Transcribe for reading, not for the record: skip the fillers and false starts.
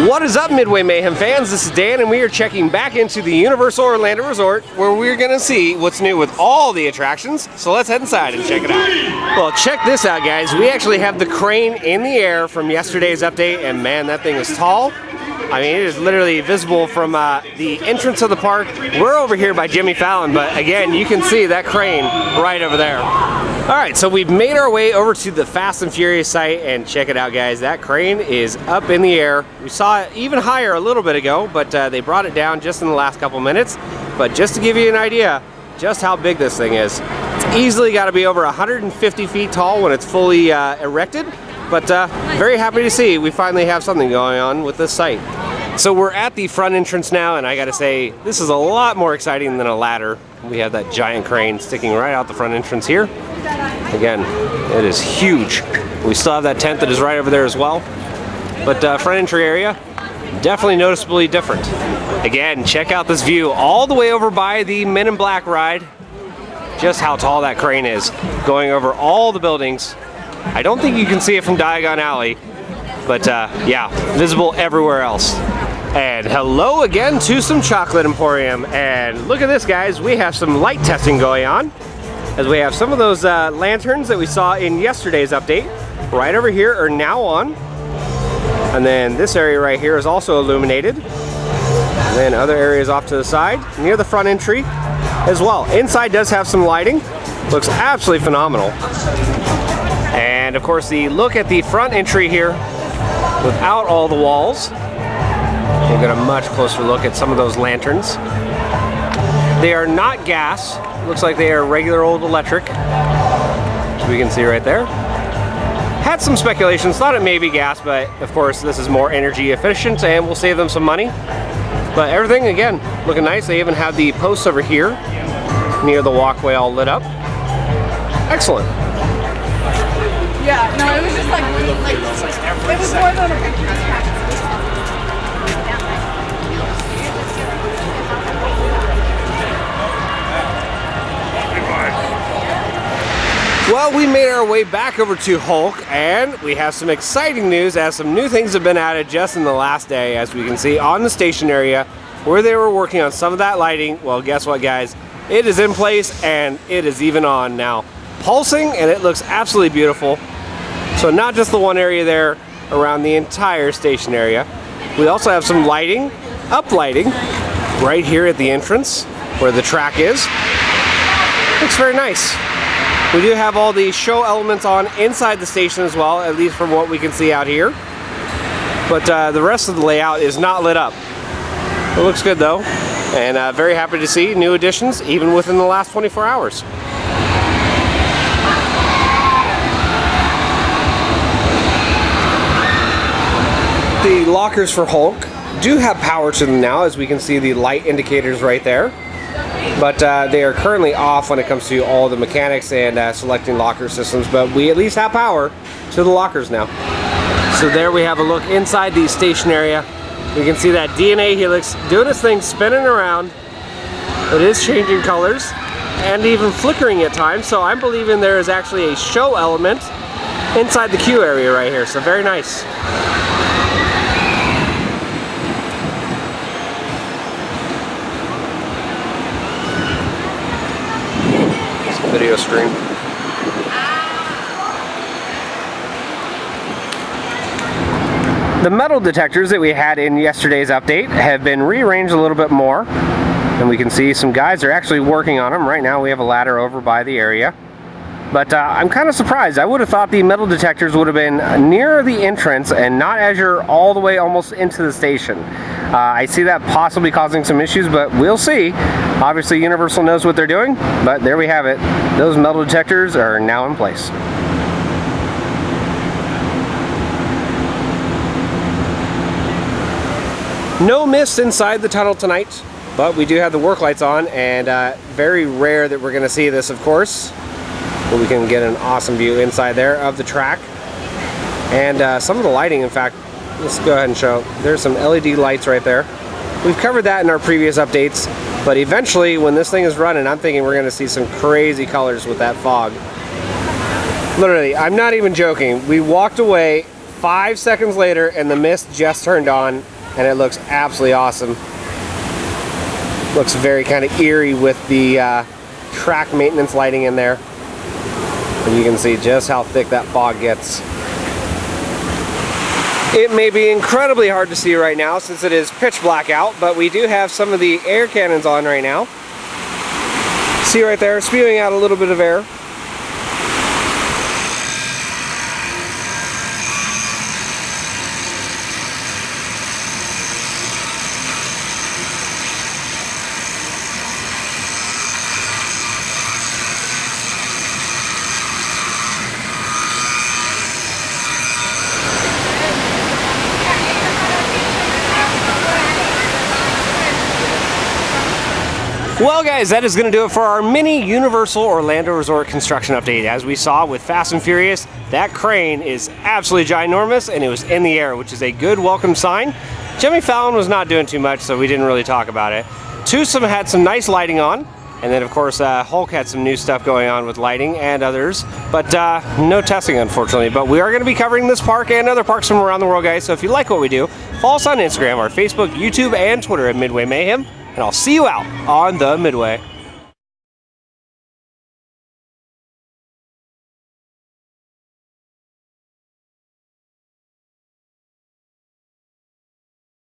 What is up, Midway Mayhem fans? This is Dan, and we are checking back into the Universal Orlando Resort, where we're going to see what's new with all the attractions. So let's head inside and check it out. Well, check this out, guys. We actually have the crane in the air from yesterday's update, and man, that thing is tall. I mean, it is literally visible from the entrance of the park. We're over here by Jimmy Fallon, but again, you can see that crane right over there. All right, so we've made our way over to the Fast and Furious site, and check it out, guys. That crane is up in the air. We saw it even higher a little bit ago, but they brought it down just in the last couple minutes. But just to give you an idea just how big this thing is, it's easily got to be over 150 feet tall when it's fully erected. But very happy to see we finally have something going on with this site. So we're at the front entrance now, and I gotta say, this is a lot more exciting than a ladder. We have that giant crane sticking right out the front entrance here. Again, it is huge. We still have that tent that is right over there as well. But front entry area, definitely noticeably different. Again, check out this view all the way over by the Men in Black ride. Just how tall that crane is, going over all the buildings. I don't think you can see it from Diagon Alley, but yeah, visible everywhere else. And hello again to some Chocolate Emporium. And look at this, guys, we have some light testing going on, as we have some of those lanterns that we saw in yesterday's update right over here are now on. And then this area right here is also illuminated. And then other areas off to the side near the front entry as well. Inside does have some lighting, looks absolutely phenomenal. And of course, the look at the front entry here without all the walls. We'll get a much closer look at some of those lanterns. They are not gas. Looks like they are regular old electric, as we can see right there. Had some speculations, thought it may be gas, but of course this is more energy efficient and will save them some money. But everything, again, looking nice. They even have the posts over here near the walkway all lit up. Excellent. Yeah, no, it was just like it was more than a picture. Well, we made our way back over to Hulk, and we have some exciting news as some new things have been added just in the last day, as we can see on the station area where they were working on some of that lighting. Well, guess what, guys? It is in place and it is even on now, pulsing, and it looks absolutely beautiful. So not just the one area there, around the entire station area. We also have some lighting, uplighting, right here at the entrance where the track is. Looks very nice. We do have all the show elements on inside the station as well, at least from what we can see out here. But the rest of the layout is not lit up. It looks good though, and very happy to see new additions even within the last 24 hours. The lockers for Hulk do have power to them now, as we can see the light indicators right there. But they are currently off when it comes to all the mechanics and selecting locker systems, but we at least have power to the lockers now. So there we have a look inside the station area. We can see that DNA helix doing its thing, spinning around. It is changing colors and even flickering at times, so I'm believing there is actually a show element inside the queue area right here, so very nice. Video screen. The metal detectors that we had in yesterday's update have been rearranged a little bit more, and we can see some guys are actually working on them. Right now we have a ladder over by the area, but I'm kind of surprised. I would have thought the metal detectors would have been near the entrance and not as you're all the way almost into the station. I see that possibly causing some issues, but we'll see. Obviously Universal knows what they're doing, but there we have it. Those metal detectors are now in place. No mist inside the tunnel tonight, but we do have the work lights on, and very rare that we're going to see this, of course. But we can get an awesome view inside there of the track. And some of the lighting, in fact, let's go ahead and show. There's some LED lights right there. We've covered that in our previous updates, but eventually when this thing is running, I'm thinking we're going to see some crazy colors with that fog. Literally, I'm not even joking. We walked away 5 seconds later and the mist just turned on, and it looks absolutely awesome. Looks very kind of eerie with the track maintenance lighting in there. And you can see just how thick that fog gets. It may be incredibly hard to see right now since it is pitch black out, but we do have some of the air cannons on right now. See right there, spewing out a little bit of air. Well guys, that is going to do it for our mini Universal Orlando Resort construction update. As we saw with Fast and Furious, that crane is absolutely ginormous and it was in the air, which is a good welcome sign. Jimmy Fallon was not doing too much, so we didn't really talk about it. Twosome had some nice lighting on, and then of course Hulk had some new stuff going on with lighting and others, but no testing unfortunately. But we are going to be covering this park and other parks from around the world, guys, so if you like what we do, follow us on Instagram, our Facebook, YouTube, and Twitter at Midway Mayhem. And I'll see you out on the Midway.